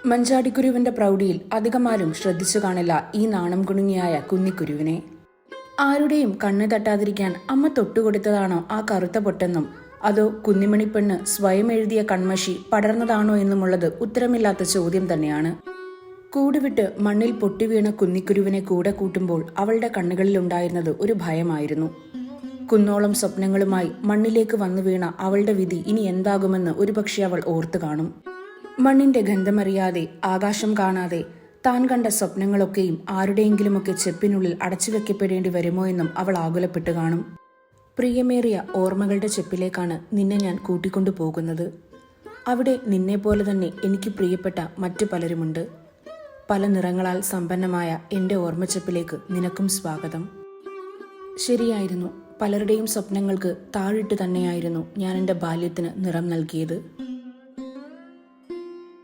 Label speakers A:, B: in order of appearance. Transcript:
A: മഞ്ചാടിക്കുരുവിന്റെ പ്രൗഢിയിൽ അധികമാരും ശ്രദ്ധിച്ചു കാണില്ല ഈ നാണം കുണുങ്ങിയായ കുന്നിക്കുരുവിനെ. ആരുടെയും കണ്ണ് തട്ടാതിരിക്കാൻ അമ്മ തൊട്ടുകൊടുത്തതാണോ ആ കറുത്ത പൊട്ടെന്നും അതോ കുന്നിമണിപ്പെണ്ണ് സ്വയം എഴുതിയ കൺമഷി പടർന്നതാണോ എന്നുമുള്ളത് ഉത്തരമില്ലാത്ത ചോദ്യം തന്നെയാണ്. കൂടുവിട്ട് മണ്ണിൽ പൊട്ടിവീണ കുന്നിക്കുരുവിനെ കൂടെ കൂട്ടുമ്പോൾ അവളുടെ കണ്ണുകളിലുണ്ടായിരുന്നത് ഒരു ഭയമായിരുന്നു. കുന്നോളം സ്വപ്നങ്ങളുമായി മണ്ണിലേക്ക് വന്നു വീണ അവളുടെ വിധി ഇനി എന്താകുമെന്ന് ഒരുപക്ഷെ അവൾ ഓർത്തു കാണും. മണ്ണിന്റെ ഗന്ധമറിയാതെ, ആകാശം കാണാതെ താൻ കണ്ട സ്വപ്നങ്ങളൊക്കെയും ആരുടെയെങ്കിലുമൊക്കെ ചെപ്പിനുള്ളിൽ അടച്ചുവെക്കപ്പെടേണ്ടി വരുമോ എന്നും അവൾ ആകുലപ്പെട്ടു കാണും. പ്രിയമേറിയ ഓർമ്മകളുടെ ചെപ്പിലേക്കാണ് നിന്നെ ഞാൻ കൂട്ടിക്കൊണ്ടു പോകുന്നത്. അവിടെ നിന്നെപ്പോലെ തന്നെ എനിക്ക് പ്രിയപ്പെട്ട മറ്റു പലരുമുണ്ട്. പല നിറങ്ങളാൽ സമ്പന്നമായ എൻ്റെ ഓർമ്മച്ചെപ്പിലേക്ക് നിനക്കും സ്വാഗതം. ശരിയായിരുന്നു, പലരുടെയും സ്വപ്നങ്ങൾക്ക് താഴിട്ട് തന്നെയായിരുന്നു ഞാൻ എൻ്റെ ബാല്യത്തിന് നിറം നൽകിയത്.